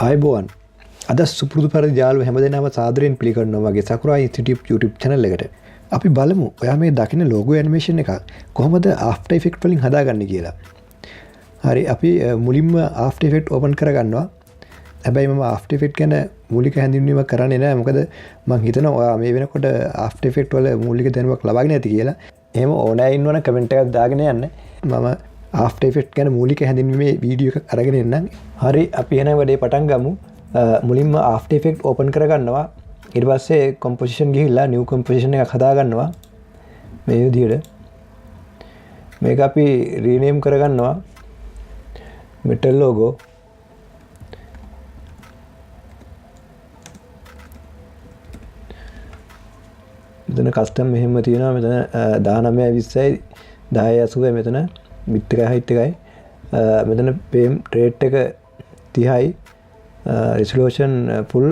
ආයුබෝවන් අද සුපුරුදු පරිදි යාළුවෝ හැමදෙනාම සාදරයෙන් පිළිගන්නවා වගේ සකුරා ඉන්ස්ටිටියුට් YouTube channel එකට. අපි බලමු ඔයා මේ දකින logo animation එක කොහොමද After Effect වලින් හදාගන්නේ කියලා. හරි අපි මුලින්ම After Effect open කරගන්නවා. හැබැයි මම After Effect ගැන මූලික හැඳින්වීමක් කරන්නේ නැහැ. මොකද මම හිතනවා ඔයා මේ වෙනකොට After Effect වල මූලික දැනුමක් ලබාගෙන ඇති කියලා. එහෙම ඕනෑ ඉන්නවනම් කමෙන්ට් එකක් දාගෙන යන්න. මම After Effect ගැන මූලික හැඳින්වීමේ වීඩියෝ එකක් අරගෙන එන්නම්. හරි අපි එහෙනම් වැඩේ පටන් ගමු. මුලින්ම After Effect open කරගන්නවා. ඊට පස්සේ composition ගිහිල්ලා new composition එකක් හදාගන්නවා. මේ විදිහට. මේක අපි rename කරගන්නවා. metal logo. මෙතන custom මෙහෙම තියෙනවා. මෙතන 19 20යි 1080 මෙතන bit එකයි height එකයි. මෙතන frame rate එක 30යි. resolution full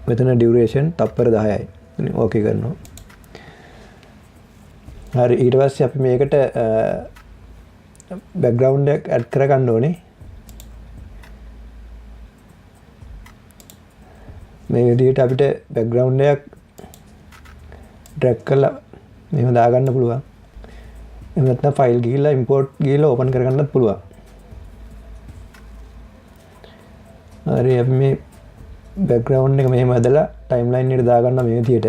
මෙතන duration තප්පර 10යි. ඕකේ කරනවා. හරි ඊට පස්සේ අපි මේකට background එක add කරගන්න ඕනේ. මේ විදිහට අපිට background එකක් drag කරලා මෙහෙම දාගන්න පුළුවන්. එහෙම නැත්නම් file ගිහිල්ලා import ගිහිල්ලා open කරගන්නත් පුළුවන්. හරි අපි මේ background එක මෙහෙම හදලා timeline එකට දාගන්න මේ විදිහට.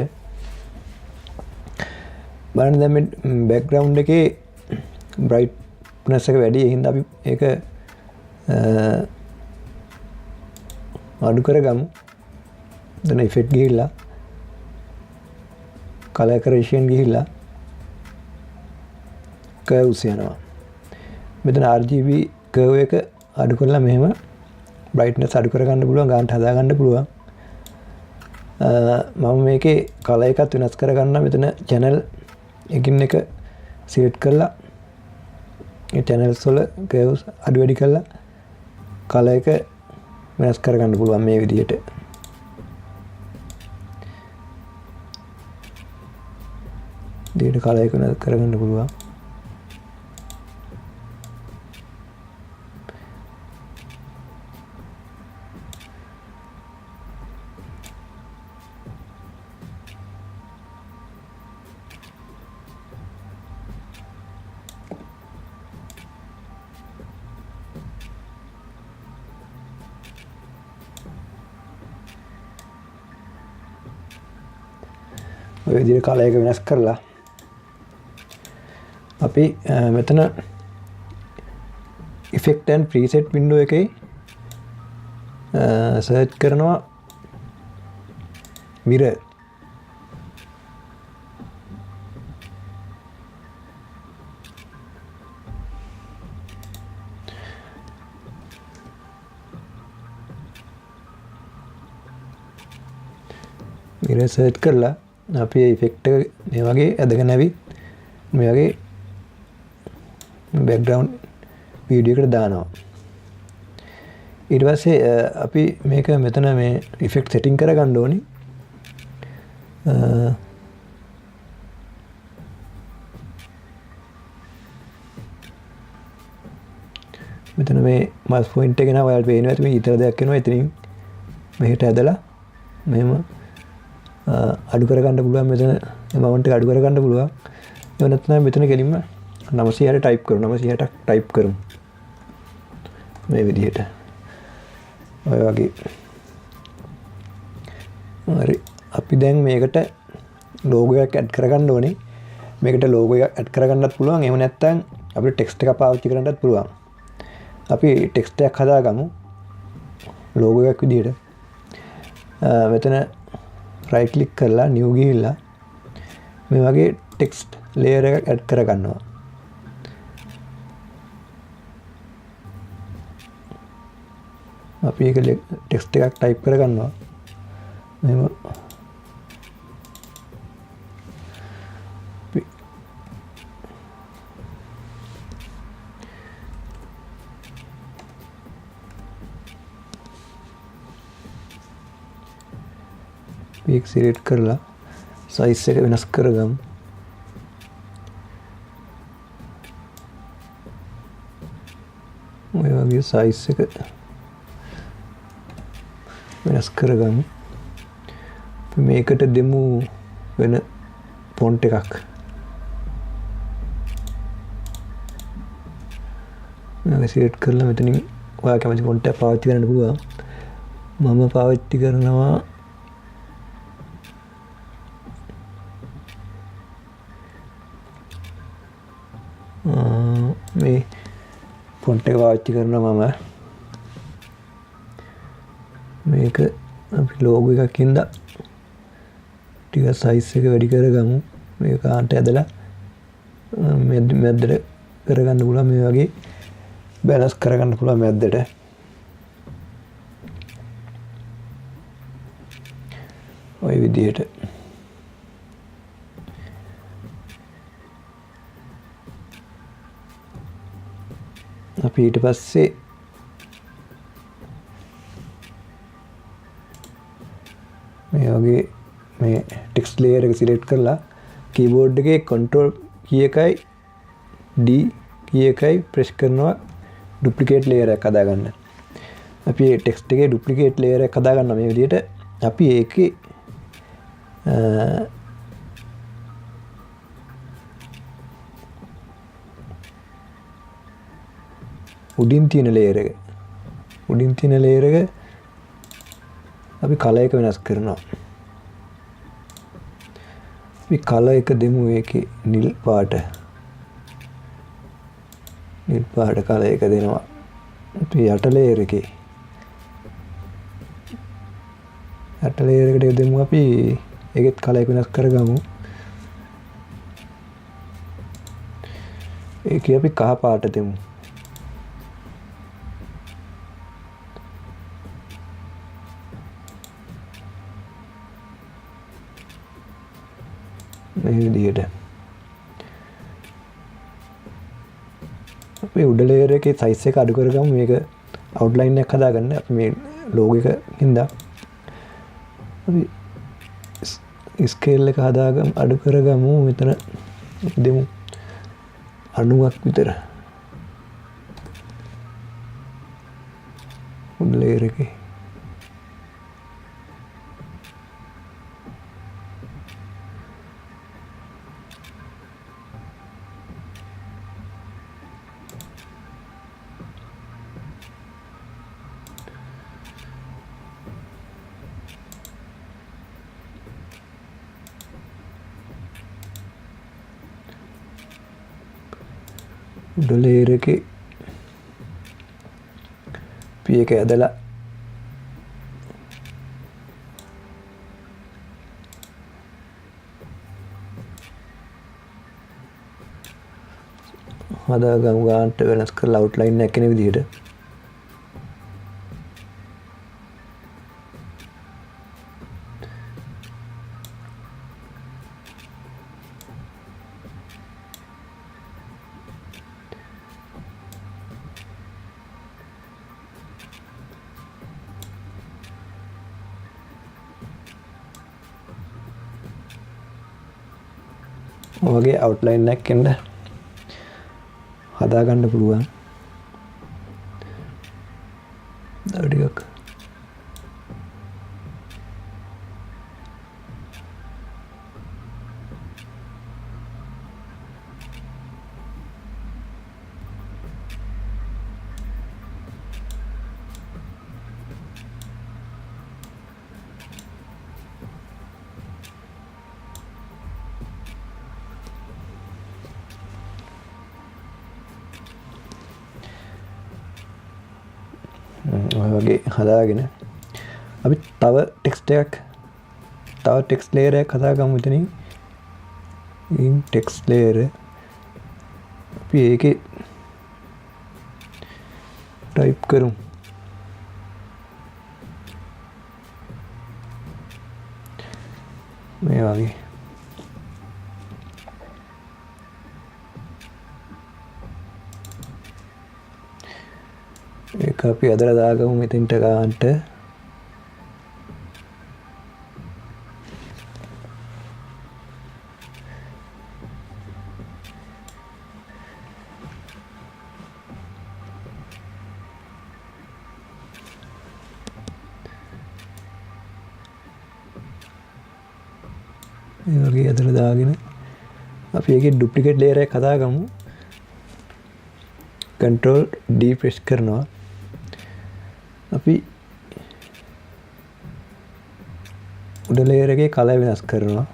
බලන්න දැන් මේ background එකේ brightness එක වැඩි. ඒ හින්දා අපි ඒක අඩු කරගමු. දැන් effect ගිහිල්ලා color correction ගිහිල්ලා curves යනවා. මෙතන RGB curve එක අඩු කරලා මෙහෙම brightness අඩු කරගන්න පුළුවන්, ගානට හදාගන්න පුළුවන්. මම මේකේ color එකත් වෙනස් කරගන්න. මෙතන channel එකින් එක select කරලා මේ channels වල curves අඩු වැඩි කරලා color එක වෙනස් කරගන්න පුළුවන් මේ විදිහට. දෙයට color එක වෙනස් කරගන්න පුළුවන්. ඔය විදිහට color එක වෙනස් කරලා අපි මෙතන effect and preset window එකේ search කරනවා mirror. mirror search කරලා අපි effect එක මේ වගේ ඇදගෙන ඇවිත් මේ වගේ background video එකට දානවා. ඊට පස්සේ අපි මේක මෙතන මේ effect setting කරගන්න ඕනේ. මෙතන මේ mouse point එක නා ඔයාලට පේනවා ඇති මේ ඊතර දෙයක් එනවා. එතනින් මෙහෙට ඇදලා මෙහෙම අඩු කරගන්න පුළුවන්. මෙතන amount එක අඩු කරගන්න පුළුවන්. ඒ නැත්නම් මෙතන කෙලින්ම 960 type කරමු. 960ක් type කරමු. මේ විදිහට. ඔය වගේ. හරි. අපි දැන් මේකට logo එකක් add කරගන්න ඕනේ. මේකට logo එකක් add කරගන්නත් පුළුවන්. එහෙම නැත්නම් අපිට text එකක් පාවිච්චි කරන්නත් පුළුවන්. අපි text එකක් හදාගමු. logo එකක් විදිහට. මෙතන right click කරලා new ගිහිල්ලා මේ වගේ text layer එකක් add කරගන්නවා. අපි ඒක text එකක් type කරගන්නවා. මෙහෙම ඒක select කරලා size එක වෙනස් කරගමු. ඔය වගේ size එක වෙනස් කරගමු. මේකට දෙමු වෙන ෆොන්ට් එකක්. මම සිලෙක්ට් කරලා මෙතනින් ඔයා කැමති ෆොන්ට් එක පාවිච්චි කරන්න පුළුවන්. මම පාවිච්චි කරනවා මේ ෆොන්ට් එක පාවිච්චි කරනවා මම. මේක අපි ලෝගෝ එකකින්ද ටික සයිස් එක වැඩි කරගමු. මේක කාන්ට ඇදලා මැද්දට කරගන්න පුළුවන්. මේ වගේ බැලන්ස් කරගන්න පුළුවන් මැද්දට. ඔය විදිහට අපි ඊට පස්සේ මේ වගේ මේ ටෙක්ස්ට් ලේයර් එක සිලෙක්ට් කරලා කීබෝඩ් එකේ control key එකයි D key එකයි ප්‍රෙස් කරනවා ඩුප්ලිකේට් ලේයර් එකක් හදාගන්න. අපි මේ ටෙක්ස්ට් එකේ ඩුප්ලිකේට් ලේයර් එකක් හදාගන්න මේ විදිහට අපි ඒකේ උඩින් තියෙන ලේයර් එක අපි කලර් එක වෙනස් කරනවා. අපි කලර් එක දෙමු ඒකේ නිල් පාට කලර් එක දෙනවා. අපි යට ලේයර් එකේ එකට දෙමු. අපි ඒකෙත් කලර් එක වෙනස් කරගමු. ඒකේ අපි කහ පාට දෙමු. මේ විදිහට අපි උඩ ලේයර් එකේ සයිස් එක අඩු කරගමු. මේක අවුට්ලයින් එකක් හදාගන්න. අපි මේ ලෝගෝ එක හින්දා අපි ස්කේල් එක හදාගමු, අඩු කරගමු. මෙතන දෙමු 90ක් විතර උඩ ලේයර් එකේ. උඩ ලේයර් එකේ අපි ඒක ඇදලා හදාගමු. ගානට වෙනස් කරලා අවුට්ලයින් එක කෙන විදිහට වගේ අවුට්ලයින් එකක් එන්න හදාගන්න පුළුවන්. තව ටිකක් ඔය වගේ හදාගෙන අපි තව ටෙක්ස්ට් ලේයර් එකක් හදාගමු. එතනින් ටෙක්ස්ට් ලේයර් අපි ඒකේ ටයිප් කරමු. මේ වගේ ඒක අපි අදලා දාගමු මෙතෙන්ට ගන්නට. මේ වගේ ඇදලා දාගෙන අපි ඒකේ ඩුප්ලිකේට් ලේයර් එකක් හදාගමු. Control D press කරනවා. අපි උඩ ලේයර් එකේ කලර් වෙනස් කරනවා.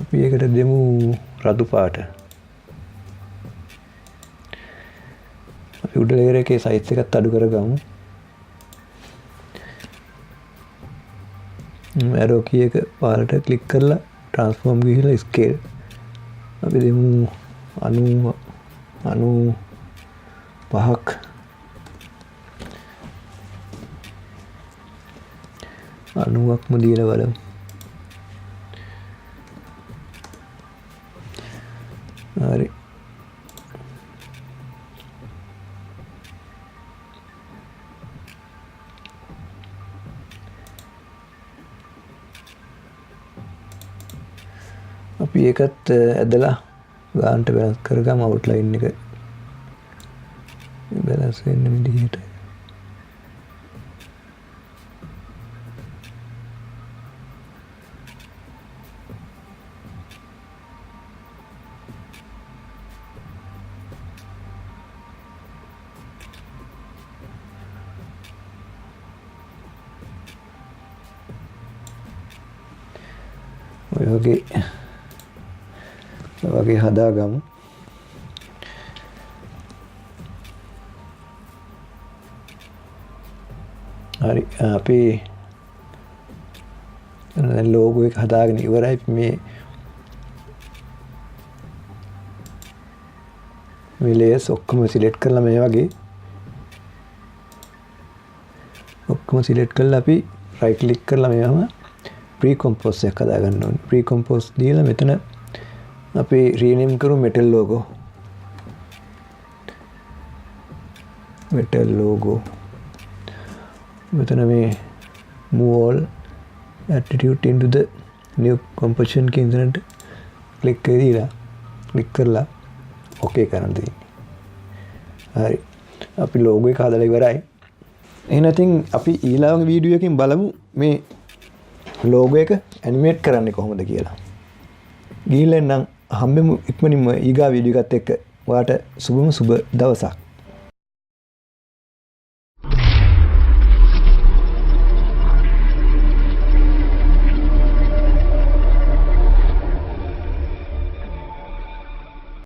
අපි ඒකට දෙමු රතු පාට. අපි උඩ ලේයර් එකේ සයිස් එකත් අඩු කරගමු. arrow key එක පාරට ක්ලික් කරලා transform ගිහිල්ලා scale අපි දෙමු 95ක් අනුවක්ම දීලා බලමු. හරි. අපි ඒකත් ඇදලා ගානට බැලන්ස් කරගමු අවුට්ලයින් එක බැලන්ස් වෙන්න විදිහට. ඔය වගේ හදාගමු. හරි අපි දැන් ලෝගෝ එක හදාගෙන ඉවරයි. මේ layers ඔක්කොම සිලෙක්ට් කරලා මේ වගේ ඔක්කොම සිලෙක්ට් කරලා අපි right click කරලා මේවම pre-compose එක හදාගන්න ඕනේ. pre-compose දීලා මෙතන අපි rename කරමු metal logo. මෙතන මේ move all attitude into the new composition කියන තැනට click කරලා okay කරන්න දෙන්න. හරි. අපි logo එක හදලා ඉවරයි. එහෙනම් ඉතින් අපි ඊළඟ වීඩියෝ එකකින් බලමු මේ logo එක animate කරන්නේ කොහොමද කියලා. ගිහින් නම් හම්බෙමු ඉක්මනින්ම ඊගා වීඩියෝ එකත් එක්ක. ඔයාට සුබ දවසක්.